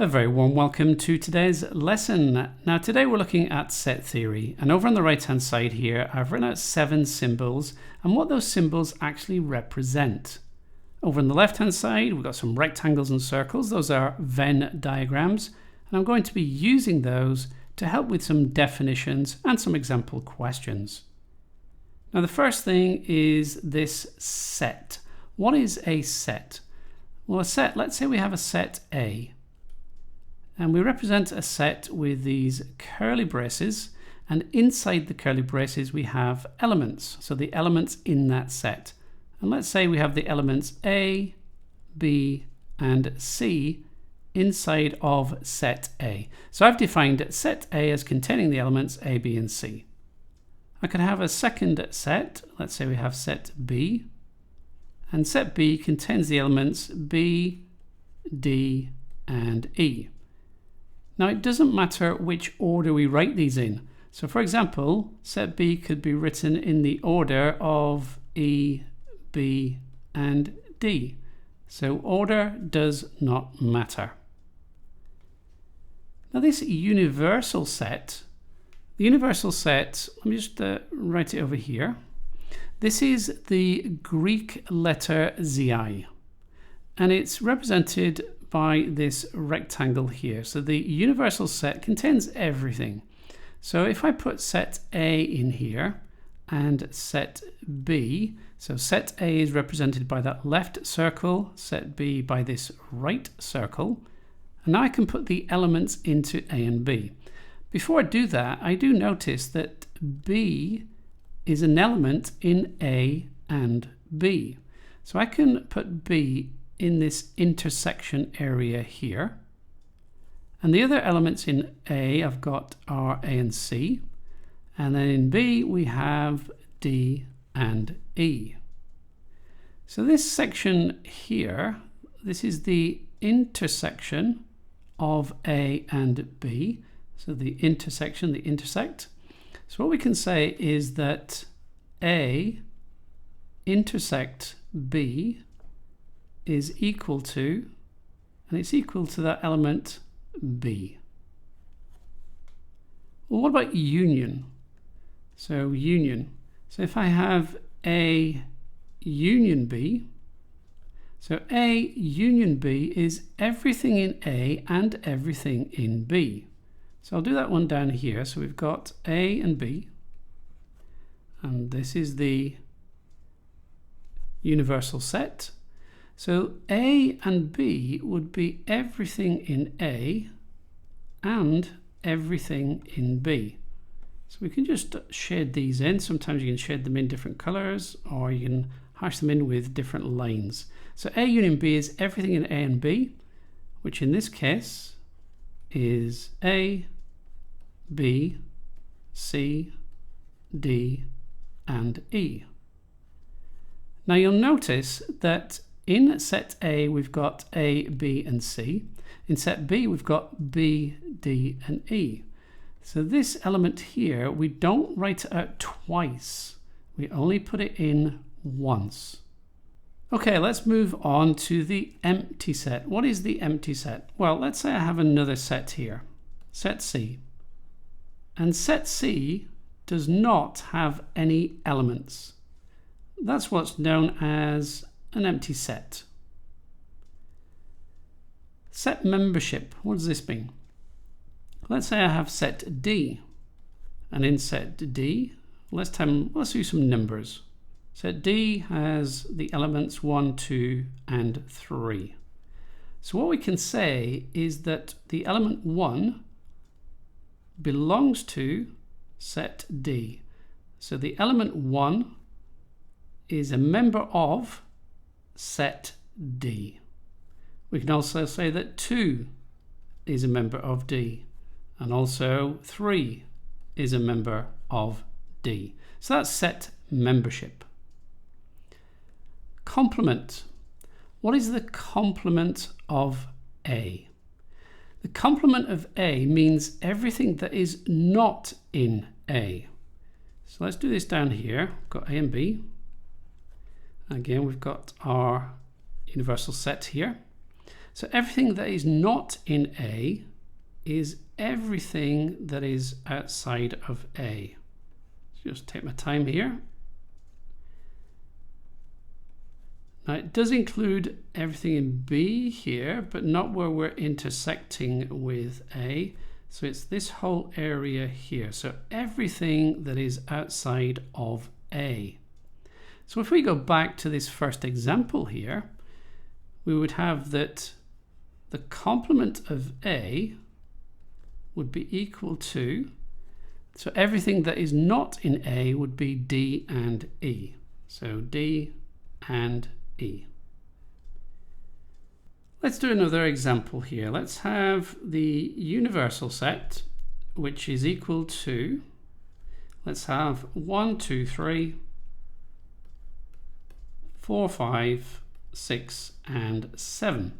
A very warm welcome to today's lesson. Now today we're looking at set theory, and over on the right hand side here I've written out 7 symbols and what those symbols actually represent. Over on the left hand side we've got some rectangles and circles. Those are Venn diagrams, and I'm going to be using those to help with some definitions and some example questions. Now the first thing is this set. What is a set? Well, a set, let's say we have a set A. And we represent a set with these curly braces, and inside the curly braces we have elements, so the elements in that set. And let's say we have the elements A, B and C inside of set A. So I've defined set A as containing the elements A, B and C. I could have a second set, let's say we have set B, and set B contains the elements B, D and E. Now it doesn't matter which order we write these in. So for example, set B could be written in the order of E, B and D. So order does not matter. Now this universal set, let me just write it over here. This is the Greek letter Xi, and it's represented by this rectangle here. So the universal set contains everything. So if I put set A in here and set B, so set A is represented by that left circle, set B by this right circle, and now I can put the elements into A and B. Before I do that, I do notice that B is an element in A and B. So I can put B in this intersection area here, and the other elements in A I've got are A and C, and then in B we have D and E. So this section here, this is the intersection of A and B, so the intersection, the intersect. So what we can say is that A intersect B is equal to, and it's equal to that element B. Well, what about union? So union. So if I have A union B, so A union B is everything in A and everything in B. So I'll do that one down here. So we've got A and B, and this is the universal set. So A and B would be everything in A and everything in B. So we can just shade these in. Sometimes you can shade them in different colors, or you can hash them in with different lines. So A union B is everything in A and B, which in this case is A, B, C, D and E. Now you'll notice that in set A we've got A, B and C. In set B we've got B, D and E. So this element here, we don't write it out twice. We only put it in once. Okay, let's move on to the empty set. What is the empty set? Well, let's say I have another set here, set C. And set C does not have any elements. That's what's known as an empty set. Set membership, what does this mean? Let's say I have set D, and in set D, let's do some numbers. Set D has the elements 1, 2 and 3. So what we can say is that the element 1 belongs to set D. So the element 1 is a member of set D. We can also say that 2 is a member of D, and also 3 is a member of D. So that's set membership. Complement. What is the complement of A? The complement of A means everything that is not in A. So let's do this down here. We've got A and B. Again, we've got our universal set here. So everything that is not in A is everything that is outside of A. Just take my time here. Now it does include everything in B here, but not where we're intersecting with A. So it's this whole area here. So everything that is outside of A. So if we go back to this first example here, we would have that the complement of A would be equal to, so everything that is not in A would be D and E. So D and E. Let's do another example here. Let's have the universal set, which is equal to, let's have 1, 2, 3, 4, 5, 6, and 7.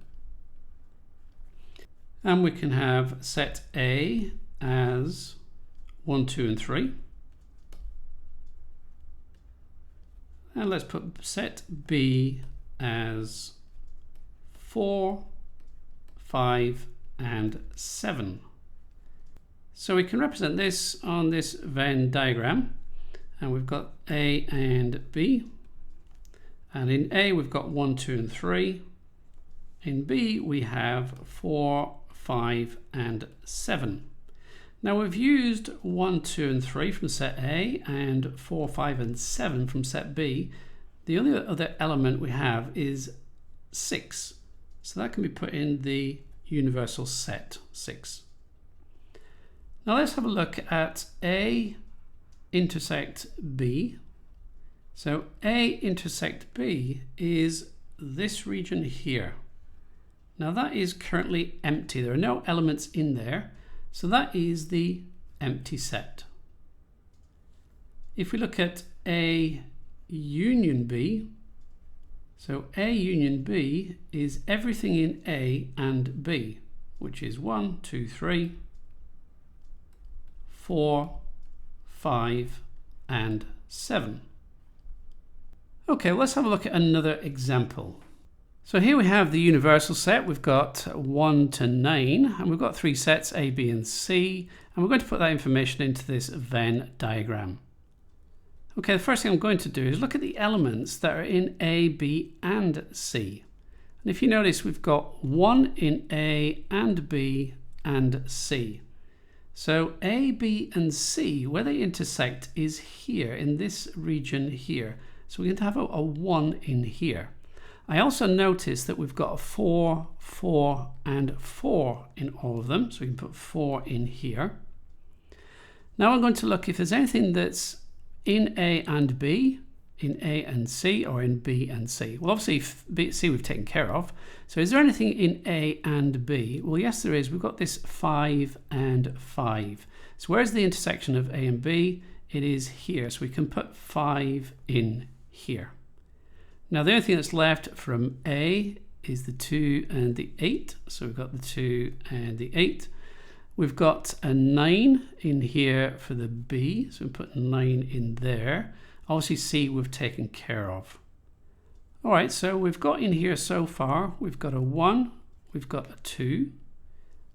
And we can have set A as 1, 2, and 3. And let's put set B as 4, 5, and 7. So we can represent this on this Venn diagram. And we've got A and B. And in A, we've got 1, 2, and 3. In B, we have 4, 5, and 7. Now we've used 1, 2, and 3 from set A and 4, 5, and 7 from set B. The only other element we have is 6. So that can be put in the universal set 6. Now let's have a look at A intersect B. So A intersect B is this region here. Now that is currently empty. There are no elements in there. So that is the empty set. If we look at A union B, so A union B is everything in A and B, which is 1, 2, 3, 4, 5, and 7. Okay, let's have a look at another example. So here we have the universal set. We've got 1 to 9, and we've got 3 sets, A, B, and C, and we're going to put that information into this Venn diagram. Okay, the first thing I'm going to do is look at the elements that are in A, B, and C. And if you notice, we've got 1 in A and B and C. So A, B, and C, where they intersect is here, in this region here. So we're going to have a 1 in here. I also notice that we've got a 4, 4, and 4 in all of them. So we can put 4 in here. Now I'm going to look if there's anything that's in A and B, in A and C, or in B and C. Well, obviously B, C we've taken care of. So is there anything in A and B? Well, yes, there is. We've got this 5 and 5. So where's the intersection of A and B? It is here. So we can put 5 in here. Now the only thing that's left from A is the 2 and the 8. So we've got the 2 and the 8. We've got a 9 in here for the B. So we put 9 in there. Obviously C we've taken care of. All right, so we've got in here so far, we've got a 1, we've got a 2,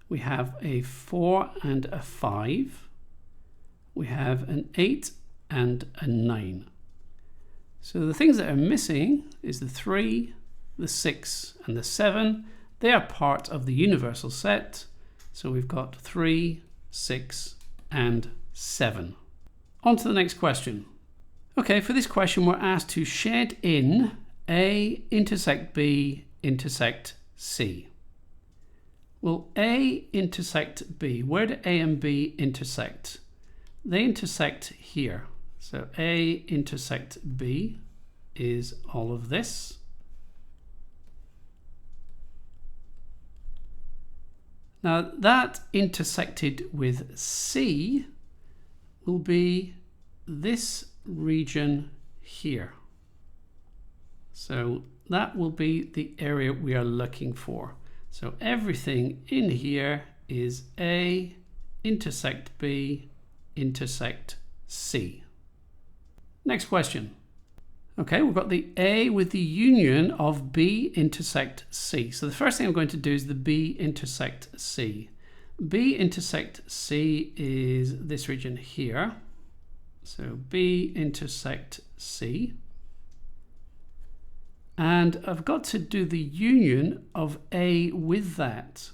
we have a 4 and a 5, we have an 8 and a 9. So the things that are missing is the 3, the 6, and the 7. They are part of the universal set. So we've got 3, 6, and 7. On to the next question. Okay, for this question, we're asked to shed in A intersect B intersect C. Well, A intersect B. Where do A and B intersect? They intersect here. So A intersect B is all of this. Now that intersected with C will be this region here. So that will be the area we are looking for. So everything in here is A intersect B intersect C. Next question. Okay, we've got the A with the union of B intersect C. So the first thing I'm going to do is the B intersect C. B intersect C is this region here. So B intersect C. And I've got to do the union of A with that.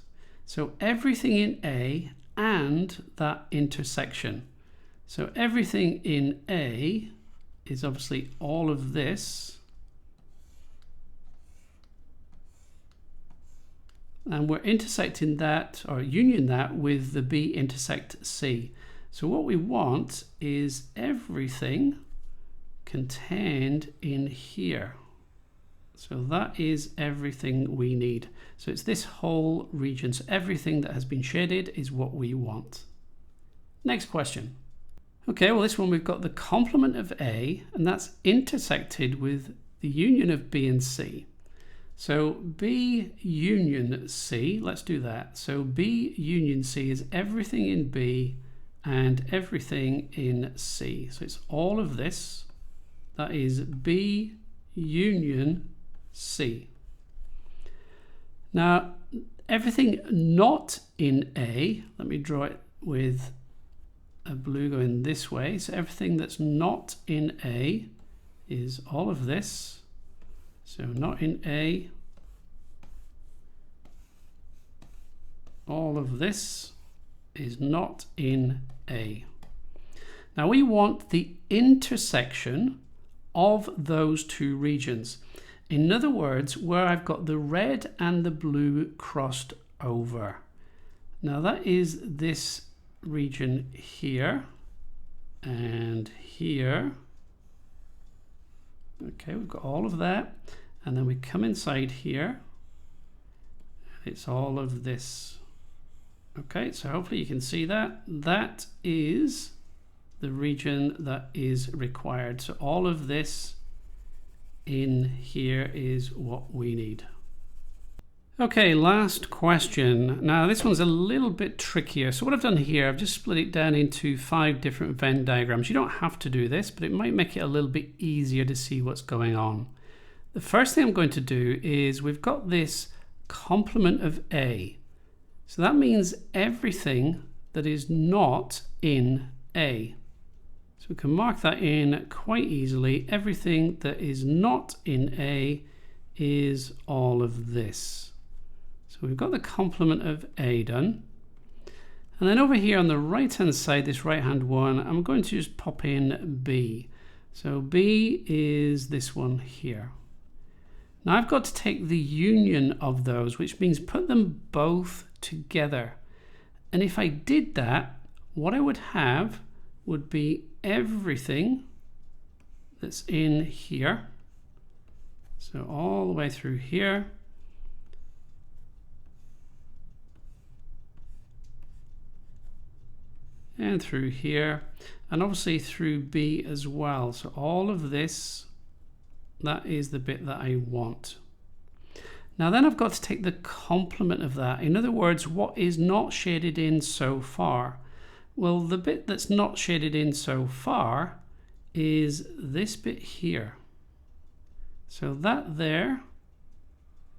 So everything in A and that intersection. So everything in A is obviously all of this. And we're intersecting that, or union that, with the B intersect C. So what we want is everything contained in here. So that is everything we need. So it's this whole region. So everything that has been shaded is what we want. Next question. Okay, well this one we've got the complement of A, and that's intersected with the union of B and C. So B union C, let's do that. So B union C is everything in B and everything in C. So it's all of this. That is B union C. Now, everything not in A, let me draw it with a blue going this way. So everything that's not in A is all of this. So not in A. All of this is not in A. Now we want the intersection of those two regions. In other words, where I've got the red and the blue crossed over. Now that is this region here and here. Okay, we've got all of that, and then we come inside here. It's all of this. Okay, so hopefully you can see that. That is the region that is required. So all of this in here is what we need. Okay, last question. Now this one's a little bit trickier. So what I've done here, I've just split it down into 5 different Venn diagrams. You don't have to do this, but it might make it a little bit easier to see what's going on. The first thing I'm going to do is we've got this complement of A. So that means everything that is not in A. So we can mark that in quite easily. Everything that is not in A is all of this. So we've got the complement of A done. And then over here on the right hand side, this right hand one, I'm going to just pop in B. So B is this one here. Now I've got to take the union of those, which means put them both together. And if I did that, what I would have would be everything that's in here. So all the way through here. And through here, and obviously through B as well. So all of this, that is the bit that I want. Now then I've got to take the complement of that. In other words, what is not shaded in so far? Well, the bit that's not shaded in so far is this bit here. So that there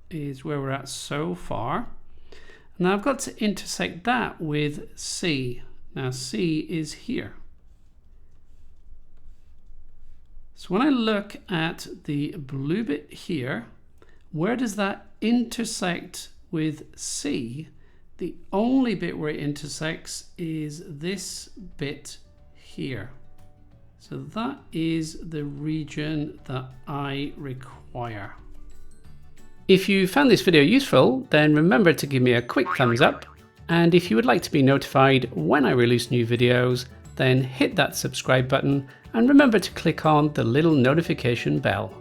is where we're at so far. Now I've got to intersect that with C. Now C is here. So when I look at the blue bit here, where does that intersect with C? The only bit where it intersects is this bit here. So that is the region that I require. If you found this video useful, then remember to give me a quick thumbs up. And if you would like to be notified when I release new videos, then hit that subscribe button and remember to click on the little notification bell.